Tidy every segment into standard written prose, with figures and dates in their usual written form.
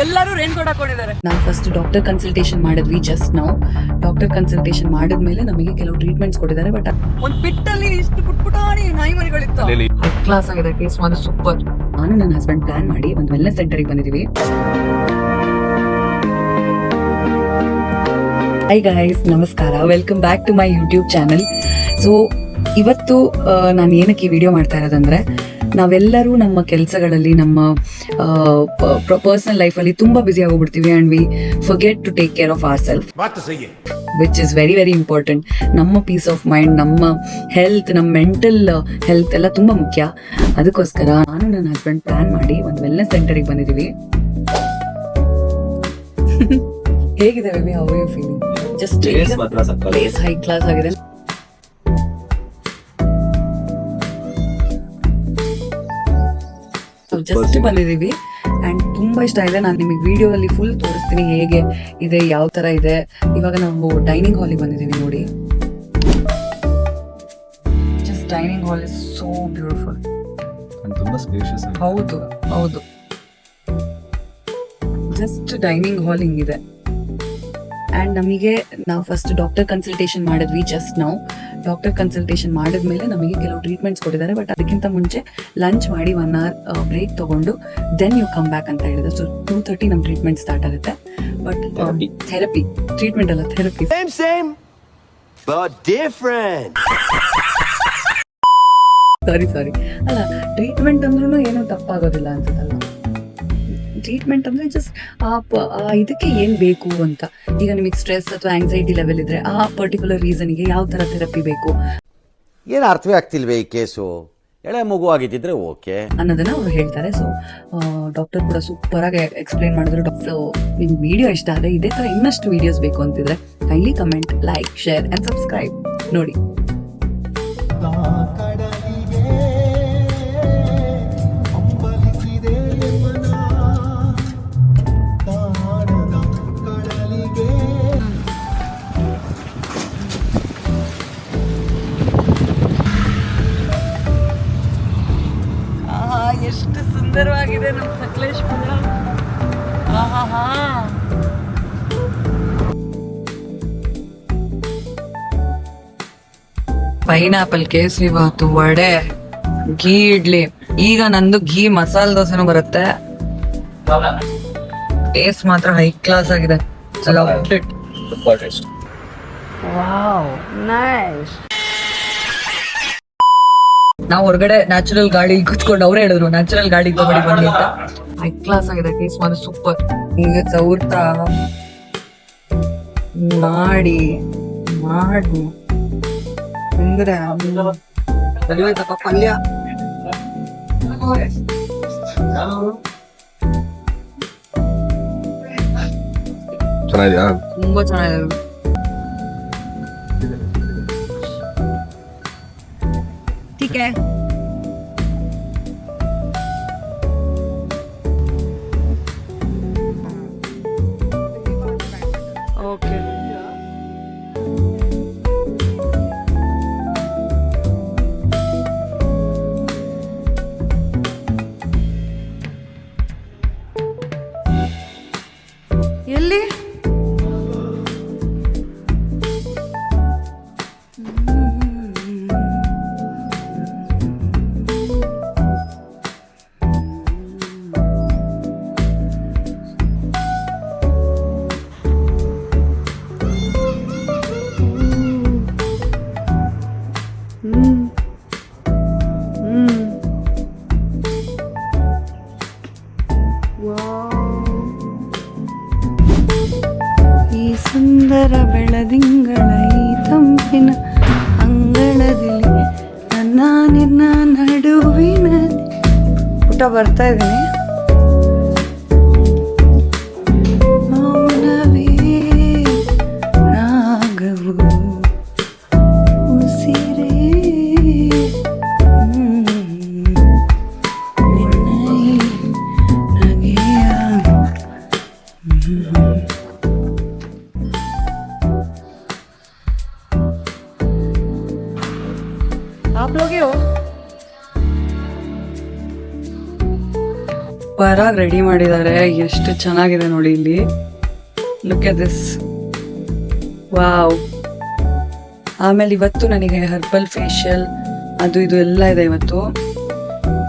ಎಲ್ಲರೂ rain coat ಹಾಕೊಂಡಿದ್ದಾರೆ. ನಾವು ಫಸ್ಟ್ ಡಾಕ್ಟರ್ ಕನ್ಸಲ್ಟೇಷನ್ ಮಾಡಿದ್ವಿ. ಜಸ್ಟ್ ನಾವು ಡಾಕ್ಟರ್ ಕನ್ಸಲ್ಟೇಷನ್ ಮಾಡಿದ್ಮೇಲೆ ನಮಗೆ ಕೆಲವು ಟ್ರೀಟ್ಮೆಂಟ್ಸ್ ಕೊಟ್ಟಿದ್ದಾರೆ. ಬಟ್ ಒಂದು ಪಿಟ್ಟಲ್ಲಿ ಇಷ್ಟು ಪುಟ್ಪುಟಾಣಿ ನಾಯಿ ಮರಿಗಳಿತ್ತು. ಹೈ ಕ್ಲಾಸ್ ಆಗಿದೆ ಕೇಸ್, ಮಾತ್ರ ಸೂಪರ್. ನಾನು ನನ್ನ ಹಸ್ಬೆಂಡ್ ಪ್ಲಾನ್ ಮಾಡಿ ಒಂದು ವೆಲ್ನೆಸ್ ಸೆಂಟರ್ಗೆ ಬಂದಿದ್ದೀವಿ. ಹೈ ಗೈಸ್, ನಮಸ್ಕಾರ, welcome back to my YouTube channel. So ಇವತ್ತು ನಾನು ಏನಕ್ಕೆ ಈ ವಿಡಿಯೋ ಮಾಡ್ತಾ ಇರೋದಂದ್ರೆ, ನಾವೆಲ್ಲರೂ ನಮ್ಮ ಕೆಲಸಗಳಲ್ಲಿ, ನಮ್ಮ ಪರ್ಸನಲ್ ಲೈಫಲ್ಲಿ ತುಂಬ ಬ್ಯುಸಿ ಆಗೋಗ್ಬಿಡ್ತೀವಿ and we forget to take care of our self, which is very very important. ನಮ್ಮ ಪೀಸ್ ಆಫ್ ಮೈಂಡ್, ನಮ್ಮ ಹೆಲ್ತ್, ನಮ್ಮ ಮೆಂಟಲ್ ಹೆಲ್ತ್ ಎಲ್ಲ ತುಂಬ ಮುಖ್ಯ. ಅದಕ್ಕೋಸ್ಕರ ನಾನು ನನ್ನ ಹಸ್ಬೆಂಡ್ ಪ್ಲಾನ್ ಮಾಡಿ ಒಂದು ವೆಲ್ನೆಸ್ ಸೆಂಟರಿಗೆ ಬಂದಿದ್ದೀವಿ. ಹೇಗಿದೆ baby, how are you feeling? Just place high class ಆಗಿದೆ. ಜಸ್ಟ್ ಬಂದಿದ್ದೀವಿ ಆ್ಯಂಡ್ ತುಂಬ ಇಷ್ಟ ಇದೆ. ನಾನು ನಿಮಗೆ ವಿಡಿಯೋದಲ್ಲಿ ಫುಲ್ ತೋರಿಸ್ತೀನಿ ಹೇಗೆ ಇದೆ, ಯಾವ ಥರ ಇದೆ. ಇವಾಗ ನಾವು ಡೈನಿಂಗ್ ಹಾಲಿಗೆ ಬಂದಿದ್ದೀವಿ ನೋಡಿ. Just dining hall is so beautiful. ಹೌದು ಹೌದು, ಜಸ್ಟ್ ಡೈನಿಂಗ್ ಹಾಲ್ ಹಿಂಗಿದೆ. ಆ್ಯಂಡ್ ನಮಗೆ ನಾವು ಫಸ್ಟ್ ಡಾಕ್ಟರ್ ಕನ್ಸಲ್ಟೇಷನ್ ಮಾಡಿದ್ವಿ. ಜಸ್ಟ್ ನಾವು ಡಾಕ್ಟರ್ ಕನ್ಸಲ್ಟೇಷನ್ ಮಾಡಿದ್ಮೇಲೆ ನಮಗೆ ಕೆಲವು ಟ್ರೀಟ್ಮೆಂಟ್ಸ್ ಕೊಟ್ಟಿದ್ದಾರೆ. ಬಟ್ ಅದಕ್ಕಿಂತ ಮುಂಚೆ ಲಂಚ್ ಮಾಡಿ 1 hour ಬ್ರೇಕ್ ತಗೊಂಡು ದೆನ್ ಯು ಕಮ್ ಬ್ಯಾಕ್ ಅಂತ ಹೇಳಿದ್ರು. ಸೊ 2:30 ನಮ್ಮ ಟ್ರೀಟ್ಮೆಂಟ್ ಸ್ಟಾರ್ಟ್ ಆಗುತ್ತೆ. ಬಟ್ ಥೆರಪಿ, ಟ್ರೀಟ್ಮೆಂಟ್ ಅಲ್ಲ, ಥೆರಪಿ. Same, but different. ಸಾರಿ ಅಲ್ಲ, ಟ್ರೀಟ್ಮೆಂಟ್ ಅಂದ್ರೂ ಏನೂ ತಪ್ಪಾಗೋದಿಲ್ಲ ಅನ್ಸುತ್ತಲ್ಲ. ಟ್ರೀಟ್ಮೆಂಟ್ ಅಂದರೆ ಜಸ್ಟ್ ಇದಕ್ಕೆ ಏನು ಬೇಕು ಅಂತ. ಈಗ ನಿಮಗೆ ಸ್ಟ್ರೆಸ್ ಅಥವಾ ಆಂಗ್ಸೈಟಿ ಲೆವೆಲ್ ಇದ್ರೆ ಆ ಪರ್ಟಿಕ್ಯುಲರ್ ರೀಸನ್ಗೆ ಯಾವ ಥರ ಥೆರಪಿ ಬೇಕು ಏನು ಅರ್ಥವೇ ಆಗ್ತಿಲ್ವೇ ಈ ಕೇಸು. ಎಳೆ ಮಗು ಆಗಿದ್ದಿದ್ರೆ ಓಕೆ ಅನ್ನೋದನ್ನ ಅವ್ರು ಹೇಳ್ತಾರೆ. ಸೊ ಡಾಕ್ಟರ್ ಕೂಡ ಸೂಪರ್ ಆಗಿ ಎಕ್ಸ್ಪ್ಲೈನ್ ಮಾಡಿದ್ರು. ಸೊ ನಿಮ್ಗೆ ವಿಡಿಯೋ ಇಷ್ಟ ಆದರೆ ಇದೇ ಥರ ಇನ್ನಷ್ಟು ವಿಡಿಯೋಸ್ ಬೇಕು ಅಂತಿದ್ರೆ kindly comment, like, share and subscribe ನೋಡಿ. ಎಷ್ಟು ಸುಂದರವಾಗಿದೆ ನಮ್ಮ ಸಕಲೇಶ್ಪುರ. ಪೈನಾಪಲ್, ಕೇಸರಿ ಬಾತು, ವಡೆ, ಘೀ ಇಡ್ಲಿ. ಈಗ ನಂದು ಘೀ ಮಸಾಲೆ ದೋಸೆನೂ ಬರುತ್ತೆ. ಟೇಸ್ಟ್ ಮಾತ್ರ ಹೈ ಕ್ಲಾಸ್ ಆಗಿದೆ. Wow, nice. ನಾವು ಹೊರಗಡೆ ನ್ಯಾಚುರಲ್ ಗಾಡಿ ಕುತ್ಕೊಂಡು ಅವರೇ ಹೇಳಿದ್ರು ನ್ಯಾಚುರಲ್ ಗಾಡಿ ತಗೊಂಡು ಬನ್ನಿ ಅಂತ. ಹೈ ಕ್ಲಾಸ್ ಆಗಿದೆ ಟೇಸ್ಟ್ ಮಾತ್ರ ಸೂಪರ್. ಹಿಂಗೆ ಸೌರ್ತಾ ಮಾಡಿ ಅಂದ್ರೆ ತಪ್ಪ ಪಲ್ಯ ಚೆನ್ನಾಗಿದ್ಯಾ? ತುಂಬಾ ಚೆನ್ನಾಗಿದೆ. ठीक है, ओके. ಎಲ್ಲಿ ಸುಂದರ ಬೆಳದಿಂಗಳ ಈ ತಂಪಿನ ಅಂಗಳದಲ್ಲಿ ನಿನ್ನ ನಡುವಿನ ಊಟ ಬರ್ತಾ ಇದ್ದೀನಿ. ಮೌನವೇ ರಾಗವು ಉಸಿರೇ ನಿನ್ನ ನಗೆಯ. आप लोग ही हो? ಸೂಪರ್ ಆಗಿ ರೆಡಿ ಮಾಡಿದ್ದಾರೆ. ಎಷ್ಟು ಚೆನ್ನಾಗಿದೆ ನೋಡಿ ಇಲ್ಲಿ. Look at this. ವಾವ್. ಆಮೇಲೆ ಇವತ್ತು ನನಗೆ ಹರ್ಬಲ್ ಫೇಶಿಯಲ್ ಅದು ಇದು ಎಲ್ಲ ಇದೆ ಇವತ್ತು.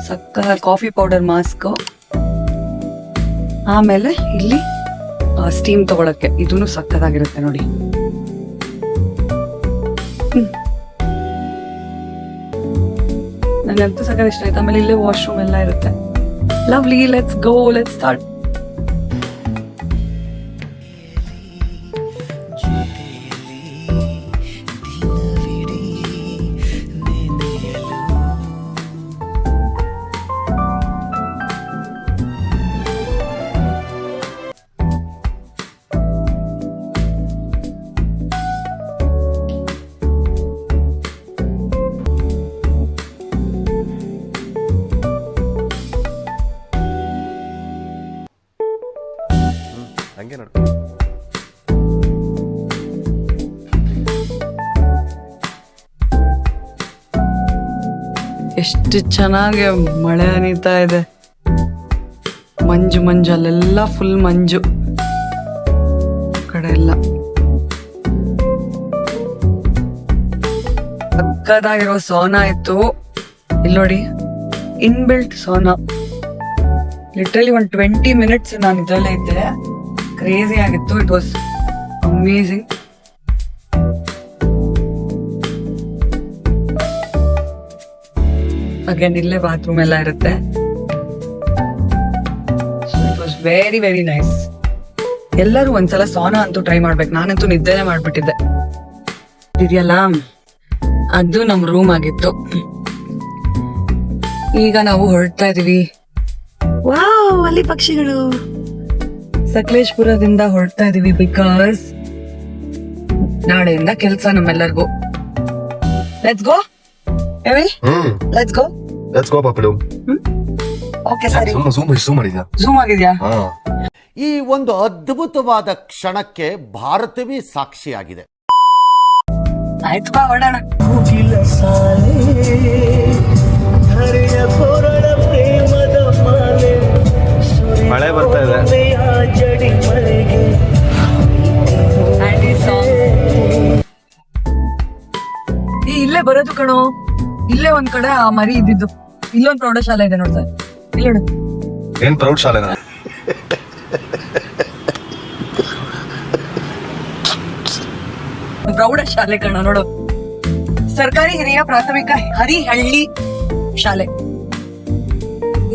ಸಕ್ಕ ಕಾಫಿ ಪೌಡರ್ ಮಾಸ್ಕ್. ಆಮೇಲೆ ಇಲ್ಲಿ ಸ್ಟೀಮ್ ತಗೊಳಕ್ಕೆ ಇದೂ ಸಕ್ಕದಾಗಿರುತ್ತೆ ನೋಡಿ. ನನಗಂತೂ ಸಕ್ಕದ ಇಷ್ಟ ಆಯ್ತು. ಆಮೇಲೆ ಇಲ್ಲೇ ವಾಶ್ರೂಮ್ ಎಲ್ಲ ಇರುತ್ತೆ. Lovely. Let's go, let's start. ಹಂಗೆ ನೋಡ್ಕೊ. ಎಷ್ಟು ಚೆನ್ನಾಗಿ ಮಳೆ ಹನಿತಾ ಇದೆ. ಮಂಜು ಮಂಜು, ಅಲ್ಲೆಲ್ಲ ಫುಲ್ ಮಂಜು ಕಡೆ ಎಲ್ಲ. ಸಕ್ಕದಾಗಿರೋ ಸೋನಾ ಇತ್ತು ಇಲ್ಲಿ ನೋಡಿ. ಇನ್ಬಿಲ್ಟ್ ಸೋನಾ. ಲಿಟ್ರಲಿ 20 ಮಿನಿಟ್ಸ್ ನಾನು ಇದರಲ್ಲೇ ಇದ್ದೆ. ಕ್ರೇಜಿ ಆಗಿತ್ತು. It was amazing. ಅಗೇನ್ ಇಲ್ಲೇ ಬಾತ್ರೂಮ್ ಎಲ್ಲ ಇರುತ್ತೆ. It was very very nice. ಎಲ್ಲರೂ ಒಂದ್ಸಲ ಸೋನಾ ಅಂತೂ ಟ್ರೈ ಮಾಡ್ಬೇಕು. ನಾನಂತೂ ನಿದ್ದೆನೆ ಮಾಡ್ಬಿಟ್ಟಿದ್ದೆ. ಇದೆಯಲ್ಲ, ಅದು ನಮ್ ರೂಮ್ ಆಗಿತ್ತು. ಈಗ ನಾವು ಹೊರಡ್ತಾ ಇದೀವಿ. ವಾವ್, ಅಲ್ಲಿ ಪಕ್ಷಿಗಳು. ಸಕಲೇಶ್ಪುರದಿಂದ ಹೊರಡ್ತಾ ಇದೀವಿ ಬಿಕಾಸ್ ನಾಳೆಯಿಂದ ಕೆಲಸ ನಮ್ಮೆಲ್ಲರಿಗೂ. Let's go. Let's go. Let's go ಪಾಪಡು. ಓಕೆ ಸರಿ. ಝೂಮ್ ಮಾಡಿದ್ಯಾ? ಝೂಮ್ ಆಗಿದ್ಯಾ? ಈ ಒಂದು ಅದ್ಭುತವಾದ ಕ್ಷಣಕ್ಕೆ ಭಾರತವೇ ಸಾಕ್ಷಿಯಾಗಿದೆ. ಆಯ್ತು ಬಾ ಹೊರಡೋಣ. ಮಳೆ ಬರ್ತಾ ಇದೆ. ಇಲ್ಲೇ ಬರೋದು ಕಣೋ. ಇಲ್ಲೇ ಒಂದ್ ಕಡೆ ಆ ಮರಿ ಇದ್ದಿದ್ದು. ಇಲ್ಲೊಂದ್ ಪ್ರೌಢಶಾಲೆ ಇದೆ ನೋಡ್ ಸರ್. ಇಲ್ಲಿ ನೋಡು. ಏನ್ ಪ್ರೌಢಶಾಲೆನಾ? ಪ್ರೌಢಶಾಲೆ ಕಣ ನೋಡು. ಸರ್ಕಾರಿ ಹಿರಿಯ ಪ್ರಾಥಮಿಕ ಹರಿಹಳ್ಳಿ ಶಾಲೆ.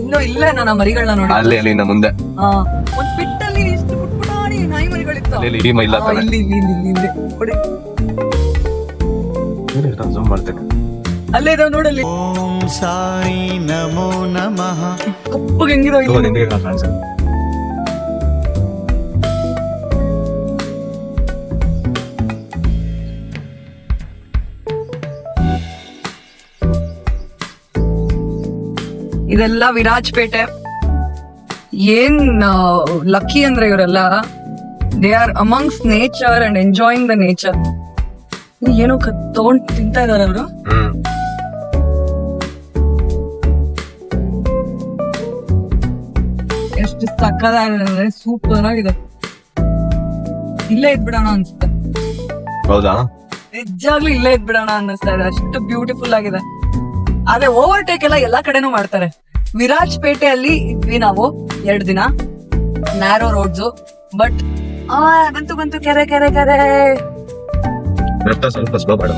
ಇನ್ನು ಇಲ್ಲೇ ನನ್ನ ಮರಿಗಳನ್ನ ನೋಡಿ. ಅಲ್ಲಿ ಇನ್ನ ಮುಂದೆ ಒಂದ್ ಬಿಟ್ಟಲ್ಲಿ ಇಷ್ಟು ಪುಟ್ಪುಟಾಣಿ ನಾಯಿ ಮರಿಗಳಿತ್ತು. ಝೂಮ್ ಮಾಡ್ತೇನೆ. ಅಲ್ಲೇ ಇದಾವ ನೋಡಲ್ಲಿ. ಓಂ ಸಾಯಿ ನಮೋ ನಮಃ. ಕಪ್ಪಗೆ ಹೆಂಗಿದಾವ ಇಲ್ಲಿ. ಇದೆಲ್ಲ ವಿರಾಜ್ಪೇಟೆ. ಏನ್ ಲಕ್ಕಿ ಅಂದ್ರೆ ಇವರೆಲ್ಲ. They are amongst nature and enjoying the nature. ಏನೋ ತಗೊಂಡ್ ತಿಂತಾ ಇದಾರೆ ಅವರು. ಎಷ್ಟು ಸಕ್ಕದಾಗಿದೆ. ಸೂಪರ್ ಆಗಿದೆ. ಇಲ್ಲೇ ಇದ್ಬಿಡೋಣ ಅನ್ಸುತ್ತೆ. ಹೌದಾ? ನಿಜಾಗ್ಲೂ ಇಲ್ಲೇ ಇದ್ಬಿಡೋಣ ಅನ್ನಿಸ್ತಾ ಇದೆ. ಅಷ್ಟು ಬ್ಯೂಟಿಫುಲ್ ಆಗಿದೆ. ಆದ್ರೆ ಓವರ್ಟೇಕ್ ಎಲ್ಲಾ ಕಡೆನೂ ಮಾಡ್ತಾರೆ. ವಿರಾಜ್ಪೇಟೆಯಲ್ಲಿ ಇದ್ವಿ ನಾವು 2 ದಿನ. Narrow roads. ಬಟ್ ಬಂತು ಕೆರೆ ಕೆರೆ ಕೆರೆ. ಸ್ವಲ್ಪ ಸ್ಲೋ ಮಾಡು.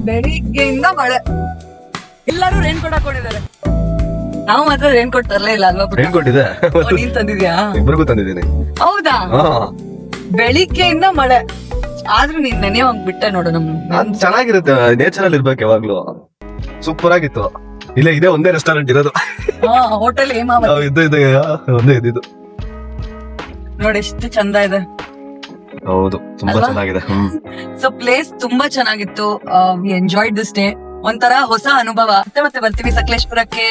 ಬೆಳಿಗ್ಗೆಯಿಂದ ಮಳೆ. ಎಲ್ಲರೂ ರೇನ್ ಕೋಟ್ ಹಾಕೊಂಡಿದ್ದಾರೆ. ನಾವು ಮಾತ್ರ ರೇನ್ ಕೋಟ್ ತರಲೇ ಇಲ್ಲ ಅಲ್ವಾ? ಏನ್ ಕೊಟ್ಟಿದೆ? ನೀನ್ ತಂದಿದ್ಯಾ? ಇಬ್ಬರಿಗೂ ತಂದಿದ್ದೀನಿ. ಹೌದಾ? ಬೆಳಿಗ್ಗೆಯಿಂದ ಮಳೆ. ಆದ್ರೂ ನೀನ್ ನೆನೆ ಹೋಗ್ಬಿಟ್ಟೆ ನೋಡು. ನಮ್ ಚೆನ್ನಾಗಿರುತ್ತೆ. ನೇಚರ್ ಅಲ್ಲಿ ಇರ್ಬೇಕು ಯಾವಾಗ್ಲೂ. ಸೂಪರ್ ಆಗಿತ್ತು. ಇಲ್ಲ ಇದೇ ಒಂದೇ ರೆಸ್ಟೋರೆಂಟ್ ಇರೋದು. ಹೋಟೆಲ್ ಒಂದೇ ಇದ್ದಿದ್ದು. ನೋಡಿ ಎಷ್ಟು ಚಂದ ಇದೆ. ಹೌದು, ತುಂಬಾ ಚೆನ್ನಾಗಿದೆ. ಸೊ ಪ್ಲೇಸ್ ತುಂಬಾ ಚೆನ್ನಾಗಿತ್ತು. We enjoyed this day. ಒಂಥರ ಹೊಸ ಅನುಭವ. ಮತ್ತೆ ಬರ್ತೀವಿ ಸಕಲೇಶ್ಪುರಕ್ಕೆ.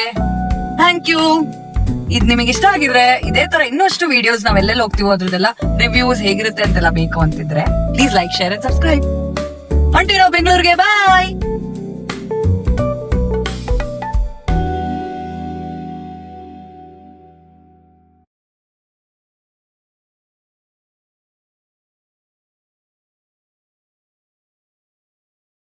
Thank you. ಇದು ನಿಮಗೆ ಇಷ್ಟ ಆಗಿದ್ರೆ ಇದೇ ತರ ಇನ್ನಷ್ಟು ವಿಡಿಯೋಸ್ ನಾವೆಲ್ಲೆಲ್ಲಿ ಹೋಗ್ತೀವೋ ಅದ್ರದ್ದೆಲ್ಲ ರಿವ್ಯೂಸ್ ಹೇಗಿರುತ್ತೆ ಅಂತೆಲ್ಲ ಬೇಕು ಅಂತಿದ್ರೆ please like share and subscribe. ಹೊಂಟಿರೋ ಬೆಂಗಳೂರಿಗೆ ಬಾಯ್.